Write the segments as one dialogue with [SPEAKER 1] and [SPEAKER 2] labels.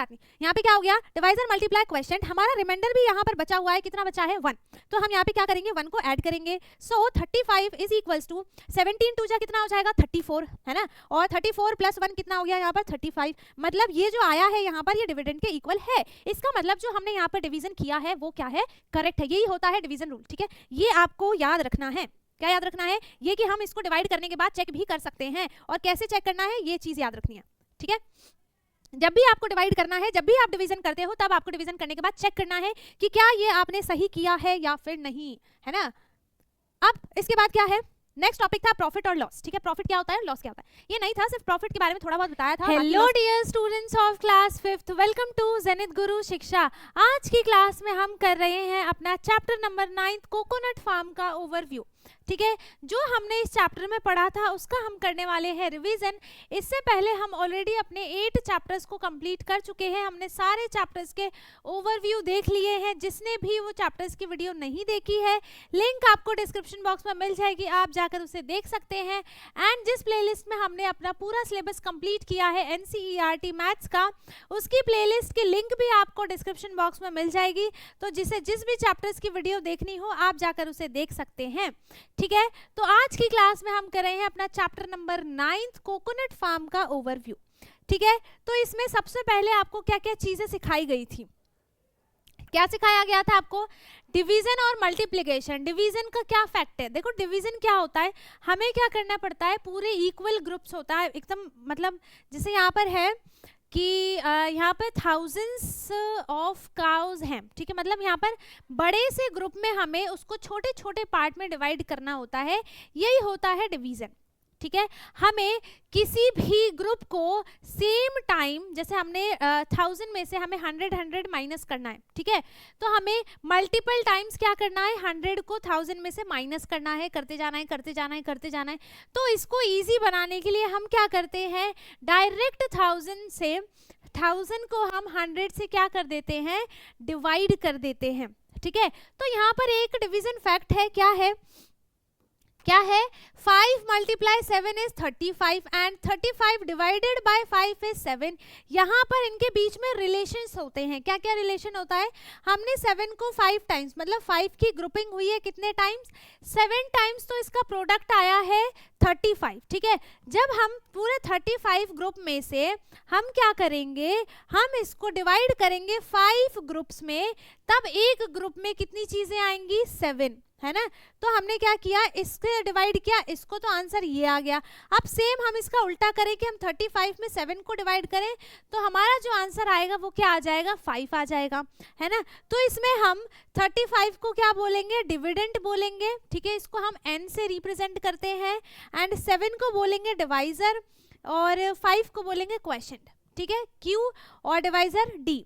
[SPEAKER 1] बात नहीं। यहाँ पे क्या हो गया, डिवाइजर मल्टीप्लाई क्वेश्चन, हमारा रिमाइंडर भी यहाँ पर बचा हुआ है, कितना बचा है 1, तो हम यहाँ पे क्या करेंगे 1 को ऐड करेंगे। सो 35 इज इक्वल्स टू 17 टू जा कितना हो जाएगा 34, है ना, और 34 प्लस 1 कितना हो गया यहाँ पर 35, मतलब ये जो आया है यहाँ पर ये डिविडेंड के इक्वल है। इसका मतलब जो हमने यहाँ पर डिवीजन किया है वो क्या है, करेक्ट है, यही होता है डिवीजन रूल। ठीक है, ये आपको याद रखना है। क्या याद रखना है, ये कि हम इसको डिवाइड करने के बाद चेक भी कर सकते हैं, और कैसे चेक करना है ये चीज याद रखनी है। ठीक है, जब भी आपको डिवाइड करना है, जब भी आप डिवीजन करते हो, तब आपको डिवीजन करने के बाद चेक करना है कि क्या ये आपने सही किया है या फिर नहीं, है ना। अब इसके बाद क्या है, नेक्स्ट टॉपिक था प्रॉफिट और लॉस। ठीक है, प्रॉफिट क्या होता है, लॉस क्या होता है, ये नहीं था, सिर्फ प्रॉफिट के बारे में थोड़ा बहुत बताया था। Hello dear students of class 5th, welcome to Zenith Guru Shiksha. आज की क्लास में हम कर रहे हैं अपना चैप्टर नंबर 9 कोकोनट फार्म का ओवरव्यू। ठीक है, जो हमने इस चैप्टर में पढ़ा था उसका हम करने वाले हैं रिवीजन। इससे पहले हम ऑलरेडी अपने 8 चैप्टर्स को कंप्लीट कर चुके हैं, हमने सारे चैप्टर्स के ओवरव्यू देख लिए हैं। जिसने भी वो चैप्टर्स की वीडियो नहीं देखी है, लिंक आपको डिस्क्रिप्शन बॉक्स में मिल जाएगी, आप जाकर उसे देख सकते हैं। एंड जिस प्लेलिस्ट में हमने अपना पूरा सिलेबस कंप्लीट किया है NCERT मैथ्स का, उसकी प्लेलिस्ट की लिंक भी आपको डिस्क्रिप्शन बॉक्स में मिल जाएगी, तो जिस भी चैप्टर्स की वीडियो देखनी हो आप जाकर उसे देख सकते हैं। ठीक है, तो आज की क्लास में हम कर रहे हैं अपना चैप्टर नंबर 9 कोकोनट फार्म का ओवरव्यू। ठीक है, तो इसमें सबसे पहले आपको क्या क्या चीजें सिखाई गई थी, क्या सिखाया गया था आपको, डिवीजन और मल्टीप्लिकेशन। डिवीजन का क्या फैक्ट है, देखो डिवीजन क्या होता है, हमें क्या करना पड़ता है, पूरे इक्वल ग्रुप्स होता है एकदम, मतलब जैसे यहाँ पर है कि यहाँ पर थाउजेंड्स ऑफ काउज हैं। ठीक है, मतलब यहाँ पर बड़े से ग्रुप में हमें उसको छोटे छोटे पार्ट में डिवाइड करना होता है, यही होता है डिवीजन। ठीक है, हमें किसी भी ग्रुप को सेम टाइम, जैसे हमने 1000 में से हमें 100 माइनस करना है। ठीक है, तो हमें मल्टीपल टाइम्स क्या करना है, 100 को 1000 में से माइनस करना है, करते जाना है करते जाना है करते जाना है। तो इसको इजी बनाने के लिए हम क्या करते हैं, डायरेक्ट 1000 को हम 100 से क्या कर देते हैं, डिवाइड कर देते हैं। ठीक है, तो यहाँ पर एक डिवीजन फैक्ट है, क्या है 5 multiply 7 is 35 and 35 divided by 5 is 7। यहाँ पर इनके बीच में रिलेशंस होते हैं। क्या क्या रिलेशन होता है, हमने 7 को 5 टाइम्स, मतलब 5 की ग्रुपिंग हुई है कितने टाइम्स, 7 टाइम्स, तो इसका प्रोडक्ट आया है 35। ठीक है, जब हम पूरे 35 ग्रुप में से हम क्या करेंगे, हम इसको डिवाइड करेंगे 5 ग्रुप्स में, तब एक ग्रुप में कितनी चीजें आएंगी, 7, है ना। तो हमने क्या किया, इससे डिवाइड किया, इसको, तो आंसर ये आ गया। अब सेम हम इसका उल्टा करें कि हम 35 में 7 को डिवाइड करें, तो हमारा जो आंसर आएगा वो क्या आ जाएगा, 5 आ जाएगा, है ना। तो इसमें हम 35 को क्या बोलेंगे, डिविडेंड बोलेंगे। ठीक है, इसको हम n से रिप्रेजेंट करते हैं, एंड 7 को बोलेंगे डिवाइजर, और 5 को बोलेंगे क्वोशिएंट। ठीक है, Q और डिवाइजर D,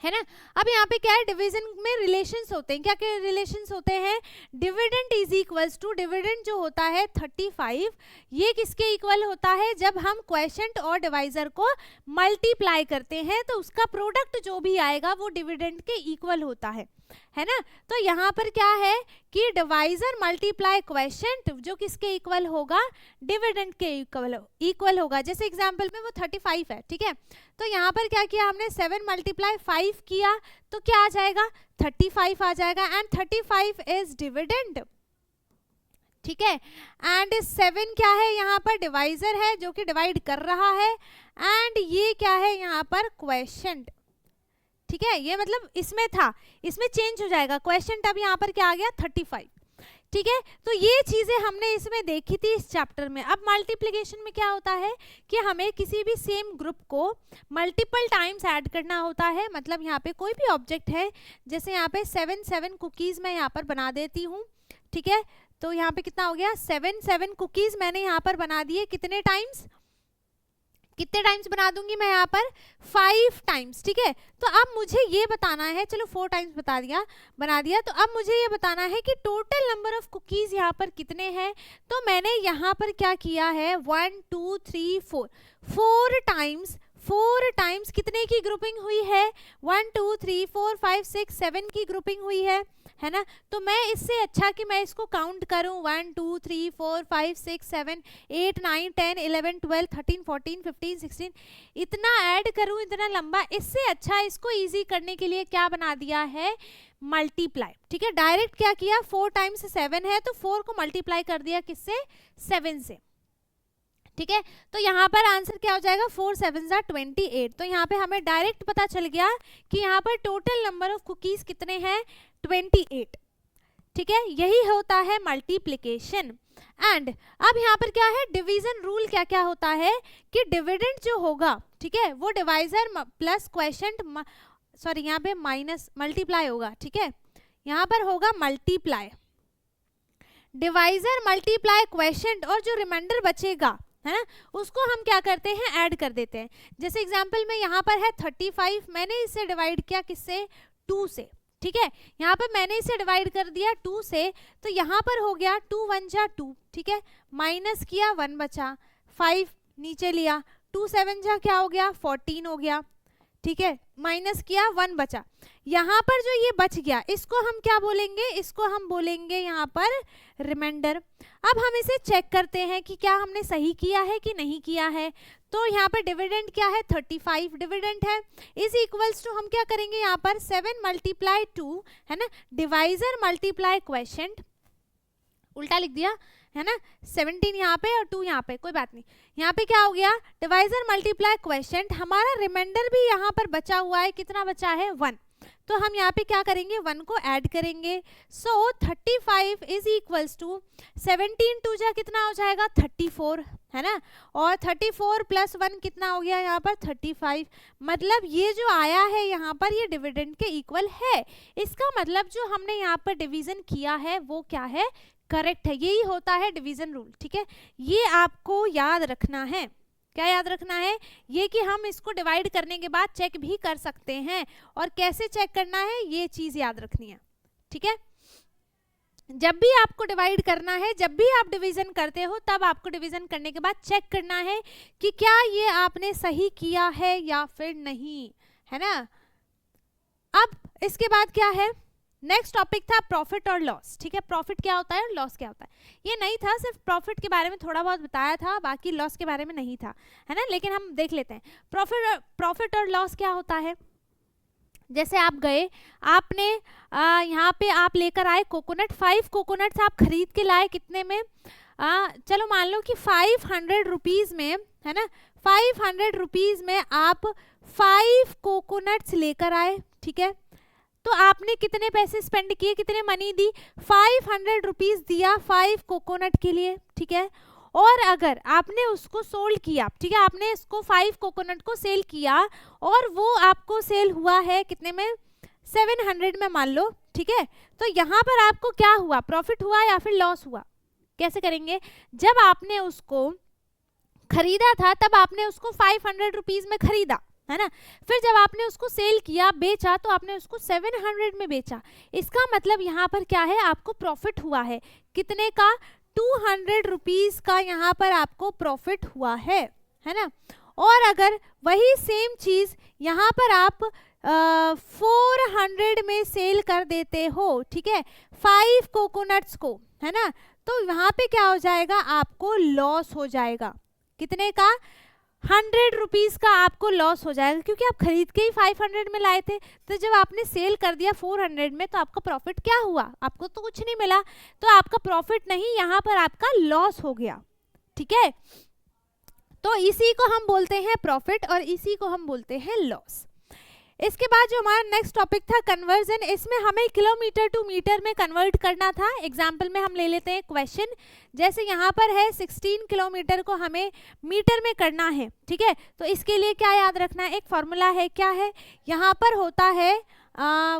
[SPEAKER 1] है ना। अब यहाँ पे क्या है, डिवीजन में रिलेशंस होते हैं, क्या क्या रिलेशंस होते हैं, dividend is equals to, dividend जो होता है 35, ये किसके इक्वल होता है, जब हम क्वोशिएंट और डिवाइजर को मल्टीप्लाई करते हैं तो उसका प्रोडक्ट जो भी आएगा वो डिविडेंड के इक्वल होता है ना। तो यहाँ पर क्या है कि डिवाइजर मल्टीप्लाई क्वोशिएंट जो किसके इक्वल होगा, डिविडेंड के इक्वल होगा। जैसे एग्जांपल में वो 35 है। ठीक है, तो यहाँ पर क्या किया हमने, 7 मल्टीप्लाई 5 किया तो क्या आ जाएगा, 35 आ जाएगा, एंड 35 इज डिविडेंड। ठीक है, एंड 7 क्या है, यहाँ पर डिवाइजर है जो कि डिवाइड कर रहा है, एंड ये क्या है यहाँ पर, क्वोशिएंट। ठीक है, ये मतलब इसमें था, इसमें चेंज हो जाएगा, क्वोशिएंट अब यहाँ पर क्या आ गया, 35। ठीक है, तो ये चीजें हमने इसमें देखी थी इस चैप्टर में। अब मल्टीप्लिकेशन में क्या होता है कि हमें किसी भी सेम ग्रुप को मल्टीपल टाइम्स ऐड करना होता है। मतलब यहाँ पे कोई भी ऑब्जेक्ट है, जैसे यहाँ पे 7 कुकीज मैं यहाँ पर बना देती हूँ। ठीक है, तो यहाँ पे कितना हो गया, 7 कुकीज मैंने यहाँ पर बना दिए, कितने टाइम्स, कितने टाइम्स बना दूंगी मैं यहाँ पर, 5 टाइम्स। ठीक है, तो अब मुझे ये बताना है, चलो 4 टाइम्स बना दिया, तो अब मुझे ये बताना है कि टोटल नंबर ऑफ कुकीज यहाँ पर कितने हैं। तो मैंने यहाँ पर क्या किया है, 1 2 3 4 टाइम्स 4 टाइम्स कितने की ग्रुपिंग हुई है, 1 2 3 4 5 6 7 की ग्रुपिंग हुई है ना। तो मैं इससे अच्छा कि मैं इसको काउंट करूं 1 2 3 4 5 6 7 8 9 10 11 12 13 14 15 16 इतना ऐड करूं, इतना लंबा। इससे अच्छा इसको इजी करने के लिए क्या बना दिया है, मल्टीप्लाई। ठीक है, डायरेक्ट क्या किया, 4 टाइम्स 7 है तो 4 को मल्टीप्लाई कर दिया किससे, 7 से। ठीक है, तो यहाँ पर आंसर क्या हो जाएगा, 4 7 जा 28। तो यहाँ पे हमें डायरेक्ट पता चल गया कि यहाँ पर टोटल नंबर ऑफ कुकीज कितने हैं, 28। ठीक है, यही होता है मल्टीप्लिकेशन। एंड अब यहाँ पर क्या है, डिवीजन रूल क्या क्या होता है कि डिविडेंड जो होगा, ठीक है, वो डिवाइजर प्लस क्वोशिएंट, सॉरी यहाँ पे माइनस मल्टीप्लाई होगा। ठीक है, यहाँ पर होगा मल्टीप्लाई, डिवाइजर मल्टीप्लाई क्वोशिएंट, और जो रिमाइंडर बचेगा है ना उसको हम क्या करते हैं, ऐड कर देते हैं। जैसे एग्जांपल में यहाँ पर है 35, मैंने इसे डिवाइड किया किससे, 2 से। ठीक है, यहाँ पर मैंने इसे डिवाइड कर दिया 2 से, तो यहाँ पर हो गया 2 1 जा 2। ठीक है, माइनस किया 1 बचा, 5 नीचे लिया, 2 7 जा क्या हो गया, 14 हो गया। ठीक है, माइनस किया 1 बचा, यहाँ पर जो ये बच गया इसको हम क्या बोलेंगे, इसको हम बोलेंगे यहाँ पर रिमाइंडर। अब हम इसे चेक करते हैं कि क्या हमने सही किया है कि नहीं किया है। तो यहाँ पर डिविडेंड क्या है, 35 डिविडेंड है, इज इक्वल्स टू हम क्या करेंगे यहाँ पर 7 मल्टीप्लाई 2 है ना, डिवाइजर मल्टीप्लाई क्वोशिएंट, उल्टा लिख दिया है ना, 17 यहाँ पे और 2 यहाँ पे, कोई बात नहीं। यहाँ पे क्या हो गया, डिवाइजर मल्टीप्लाई क्वोशिएंट, हमारा रिमाइंडर भी यहाँ पर बचा हुआ है, कितना बचा है, 1। तो हम यहाँ पे क्या करेंगे, 1 को ऐड करेंगे। सो 35 इज इक्वल्स टू 17 2 जा कितना हो जाएगा, 34 है ना, और 34 प्लस 1 कितना हो गया यहाँ पर, 35। मतलब ये जो आया है यहाँ पर ये डिविडेंड के इक्वल है। इसका मतलब जो हमने यहाँ पर डिवीजन किया है वो क्या है, करेक्ट है। यही होता है डिवीजन रूल। ठीक है, ये आपको याद रखना है। क्या याद रखना है, ये कि हम इसको डिवाइड करने के बाद चेक भी कर सकते हैं, और कैसे चेक करना है ये चीज याद रखनी है। ठीक है, जब भी आपको डिवाइड करना है, जब भी आप डिवीजन करते हो, तब आपको डिवीजन करने के बाद चेक करना है कि क्या ये आपने सही किया है या फिर नहीं, है ना। अब इसके बाद क्या है, नेक्स्ट टॉपिक था प्रॉफिट और लॉस। ठीक है, प्रॉफिट क्या होता है और लॉस क्या होता है, ये नहीं था, सिर्फ प्रॉफिट के बारे में थोड़ा बहुत बताया था, बाकी लॉस के बारे में नहीं था, है ना। लेकिन हम देख लेते हैं प्रॉफिट और लॉस क्या होता है। जैसे आप गए, आपने यहाँ पे आप लेकर आए कोकोनट, 5 कोकोनट्स आप खरीद के लाए, कितने में, चलो मान लो कि 500 रुपीज़ में, है ना, 500 रुपीज़ में आप 5 कोकोनट्स लेकर आए। ठीक है, तो आपने कितने पैसे स्पेंड किए, कितने मनी दी, 500 रुपीज़ दिया 5 कोकोनट के लिए। ठीक है, और अगर आपने उसको सोल्ड किया, ठीक है, आपने इसको 5 कोकोनट को सेल किया और वो आपको सेल हुआ है कितने में, 700 में मान लो। ठीक है, तो यहाँ पर आपको क्या हुआ, प्रॉफिट हुआ या फिर लॉस हुआ। कैसे करेंगे, जब आपने उसको खरीदा था तब आपने उसको 500 रुपीज़ में खरीदा, है ना, फिर जब आपने उसको सेल किया, बेचा, तो आपने उसको 700 में बेचा। इसका मतलब यहाँ पर क्या है, आपको प्रॉफिट हुआ है, कितने का, 200 रुपीज़ का यहाँ पर आपको प्रॉफिट हुआ है ना। और अगर वही सेम चीज़ यहाँ पर आप 400 में सेल कर देते हो, ठीक है, 5 कोकोनट्स को, है ना, तो यहाँ पे क्या हो जाएगा, आपको लॉस हो जाएगा, कितने का, 100 रुपीज़ का आपको लॉस हो जाएगा, क्योंकि आप खरीद के ही 500 में लाए थे। तो जब आपने सेल कर दिया 400 में, तो आपका प्रॉफिट क्या हुआ, आपको तो कुछ नहीं मिला, तो आपका प्रॉफिट नहीं, यहाँ पर आपका लॉस हो गया। ठीक है, तो इसी को हम बोलते हैं प्रॉफिट और इसी को हम बोलते हैं लॉस। इसके बाद जो हमारा नेक्स्ट टॉपिक था कन्वर्जन, इसमें हमें किलोमीटर टू मीटर में कन्वर्ट करना था। एग्जाम्पल में हम ले लेते हैं क्वेश्चन, जैसे यहाँ पर है 16 किलोमीटर को हमें मीटर में करना है। ठीक है, तो इसके लिए क्या याद रखना है, एक फॉर्मूला है, क्या है, यहाँ पर होता है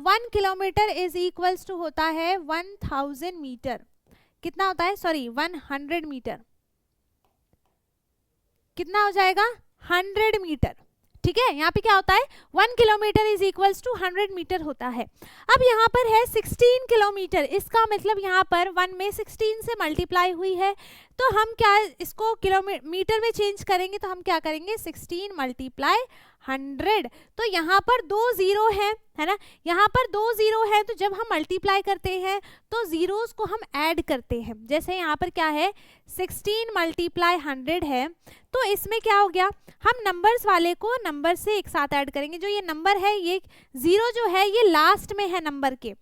[SPEAKER 1] 1 किलोमीटर इज इक्वल्स टू होता है 1000 मीटर, कितना होता है, सॉरी 100 मीटर, कितना हो जाएगा, 100 मीटर। ठीक है, यहाँ पे क्या होता है 1 kilometre is equals to 100 metre होता है। अब यहाँ पर है 16 किलोमीटर, इसका मतलब यहाँ पर 1 में 16 से मल्टीप्लाई हुई है, तो हम क्या इसको किलोमीटर में चेंज करेंगे, तो हम क्या करेंगे 16 मल्टीप्लाई 100। तो यहाँ पर 2 जीरो है ना, यहाँ पर 2 जीरो है, तो जब हम मल्टीप्लाई करते हैं तो जीरोस को हम ऐड करते हैं। जैसे यहाँ पर क्या है 16 मल्टीप्लाई 100 है, तो इसमें क्या हो गया, हम नंबर्स वाले को नंबर से एक साथ ऐड करेंगे। जो ये नंबर है, ये जीरो जो है ये लास्ट में है नंबर के,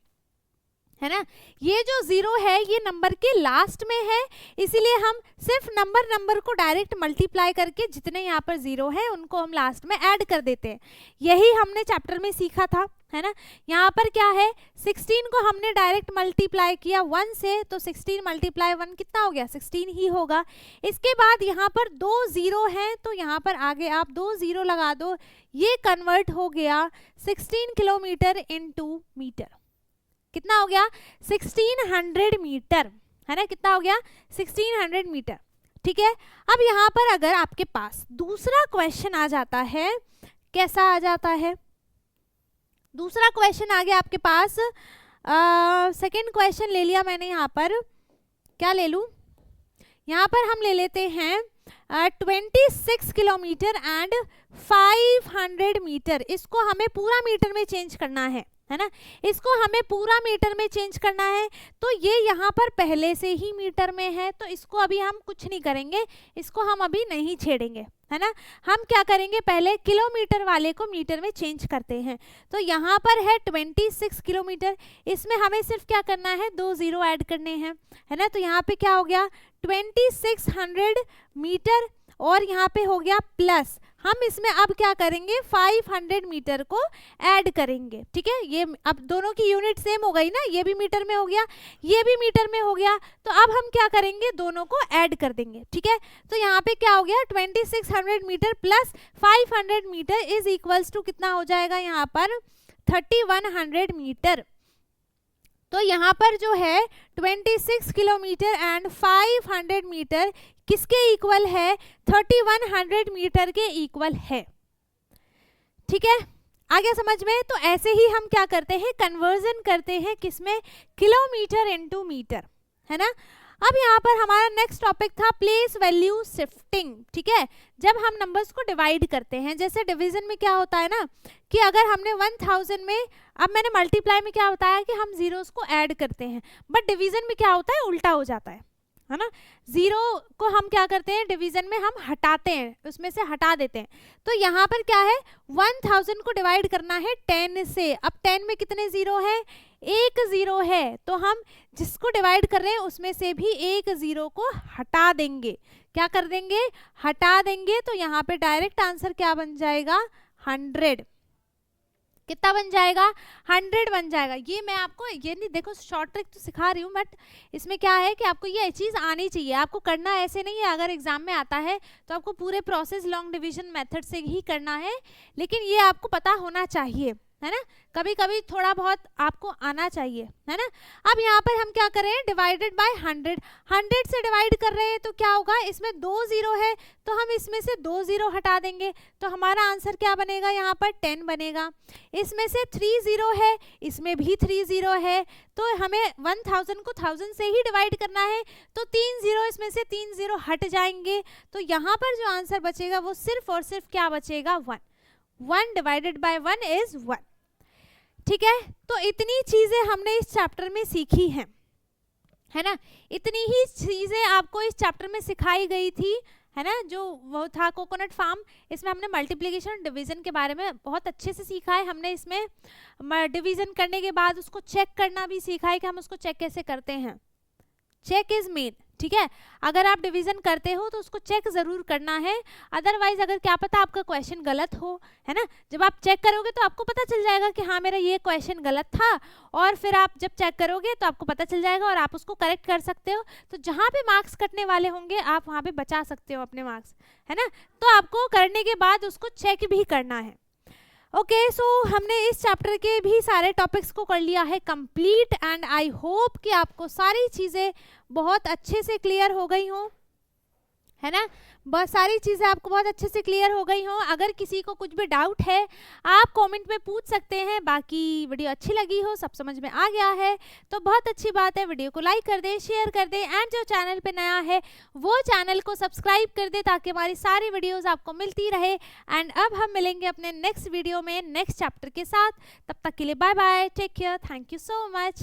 [SPEAKER 1] है ना, ये जो जीरो है ये नंबर के लास्ट में है, इसीलिए हम सिर्फ नंबर को डायरेक्ट मल्टीप्लाई करके जितने यहाँ पर जीरो है उनको हम लास्ट में ऐड कर देते हैं। यही हमने चैप्टर में सीखा था, है ना। यहाँ पर क्या है 16 को हमने डायरेक्ट मल्टीप्लाई किया 1 से, तो 16 मल्टीप्लाई 1 कितना हो गया 16 ही होगा। इसके बाद यहाँ पर 2 जीरो हैं, तो यहाँ पर आगे आप 2 जीरो लगा दो, ये कन्वर्ट हो गया 16 किलोमीटर इनटू मीटर। कितना हो गया 1600 मीटर, है ना, कितना हो गया 1600 मीटर। ठीक है, अब यहाँ पर अगर आपके पास दूसरा क्वेश्चन आ जाता है, कैसा आ जाता है, दूसरा क्वेश्चन आ गया आपके पास, सेकंड क्वेश्चन ले लिया मैंने, यहाँ पर क्या ले लूँ, यहाँ पर हम ले लेते हैं 26 किलोमीटर एंड 500 मीटर। इसको हमें पूरा मीटर में चेंज करना है ना, इसको हमें पूरा मीटर में चेंज करना है। तो ये यहाँ पर पहले से ही मीटर में है, तो इसको अभी हम कुछ नहीं करेंगे, इसको हम अभी नहीं छेड़ेंगे, है ना। हम क्या करेंगे, पहले किलोमीटर वाले को मीटर में चेंज करते हैं। तो यहाँ पर है 26 किलोमीटर, इसमें हमें सिर्फ क्या करना है 2 जीरो ऐड करने हैं, है ना। तो यहाँ पे क्या हो गया 2600 मीटर, और यहाँ पे हो गया प्लस, हम इसमें अब क्या करेंगे 500 मीटर को ऐड करेंगे। ठीक है, ये अब दोनों की यूनिट सेम हो गई ना, ये भी मीटर में हो गया, ये भी मीटर में हो गया, तो अब हम क्या करेंगे दोनों को ऐड कर देंगे। ठीक है, तो यहाँ पे क्या हो गया 2600 metre plus 500 metre is equals to कितना हो जाएगा यहाँ पर 3100 मीटर। तो यहाँ पर जो है 26 किलोमीटर एंड 500 मीटर किसके इक्वल है 3100 मीटर के इक्वल है। ठीक है, आ गया समझ में। तो ऐसे ही हम क्या करते हैं कन्वर्जन करते हैं किसमें किलोमीटर इनटू मीटर, है ना। अब यहाँ पर हमारा नेक्स्ट टॉपिक था प्लेस वैल्यू शिफ्टिंग। ठीक है, जब हम नंबर्स को डिवाइड करते हैं, जैसे डिवीजन में क्या होता है ना कि अगर हमने 1000 में, अब मैंने मल्टीप्लाई में क्या बताया कि हम जीरोस को ऐड करते हैं, बट डिवीजन में क्या होता है उल्टा हो जाता है ना। जीरो को हम क्या करते हैं डिवीजन में हम हटाते हैं, उसमें से हटा देते हैं। तो यहाँ पर क्या है 1000 को डिवाइड करना है 10 से। अब 10 में कितने जीरो है, एक जीरो है, तो हम जिसको डिवाइड कर रहे हैं उसमें से भी एक जीरो को हटा देंगे। क्या कर देंगे, हटा देंगे। तो यहाँ पे डायरेक्ट आंसर क्या बन जाएगा 100। कितना बन जाएगा 100 बन जाएगा। ये मैं आपको ये नहीं, देखो शॉर्ट ट्रिक तो सिखा रही हूँ, बट इसमें क्या है कि आपको ये चीज़ आनी चाहिए। आपको करना ऐसे नहीं है, अगर एग्जाम में आता है तो आपको पूरे प्रोसेस लॉन्ग डिवीजन मेथड से ही करना है, लेकिन ये आपको पता होना चाहिए, है ना। कभी कभी थोड़ा बहुत आपको आना चाहिए, है ना। अब यहाँ पर हम क्या कर रहे हैं डिवाइडेड बाय 100 से डिवाइड कर रहे हैं, तो क्या होगा इसमें 2 जीरो है, तो हम इसमें से 2 जीरो हटा देंगे, तो हमारा आंसर क्या बनेगा यहाँ पर 10 बनेगा। इसमें से 3 जीरो है, इसमें भी 3 जीरो है, तो हमें 1000 को 1000 से ही डिवाइड करना है, तो 3 जीरो, इसमें से 3 जीरो हट जाएंगे, तो यहाँ पर जो आंसर बचेगा वो सिर्फ और सिर्फ क्या बचेगा 1। 1 डिवाइडेड बाय 1 इज 1। ठीक है, तो इतनी चीजें हमने इस चैप्टर में सीखी हैं, है ना। इतनी ही चीजें आपको इस चैप्टर में सिखाई गई थी, है ना। जो वो था कोकोनट फार्म, इसमें हमने मल्टीप्लिकेशन और डिवीजन के बारे में बहुत अच्छे से सीखा है। हमने इसमें डिवीजन करने के बाद उसको चेक करना भी सीखा है कि हम उसको चेक कैसे करते हैं। Check is main. ठीक है, अगर आप डिवीजन करते हो तो उसको चेक जरूर करना है, अदरवाइज अगर क्या पता आपका क्वेश्चन गलत हो, है ना। जब आप चेक करोगे तो आपको पता चल जाएगा कि हाँ मेरा ये क्वेश्चन गलत था, और फिर आप जब चेक करोगे तो आपको पता चल जाएगा और आप उसको करेक्ट कर सकते हो। तो जहाँ पे मार्क्स कटने वाले होंगे आप वहाँ पे बचा सकते हो अपने मार्क्स, है ना। तो आपको करने के बाद उसको चेक भी करना है। ओके, सो हमने इस चैप्टर के भी सारे टॉपिक्स को कर लिया है कंप्लीट, एंड आई होप कि आपको सारी चीज़ें बहुत अच्छे से क्लियर हो गई हों, है ना। बहुत सारी चीज़ें आपको बहुत अच्छे से क्लियर हो गई हों। अगर किसी को कुछ भी डाउट है आप कमेंट में पूछ सकते हैं। बाकी वीडियो अच्छी लगी हो, सब समझ में आ गया है तो बहुत अच्छी बात है। वीडियो को लाइक कर दें, शेयर कर दें एंड जो चैनल पे नया है वो चैनल को सब्सक्राइब कर दे ताकि हमारी सारी वीडियोस आपको मिलती रहे। एंड अब हम मिलेंगे अपने नेक्स्ट वीडियो में नेक्स्ट चैप्टर के साथ। तब तक के लिए bye bye, take care, thank you so much.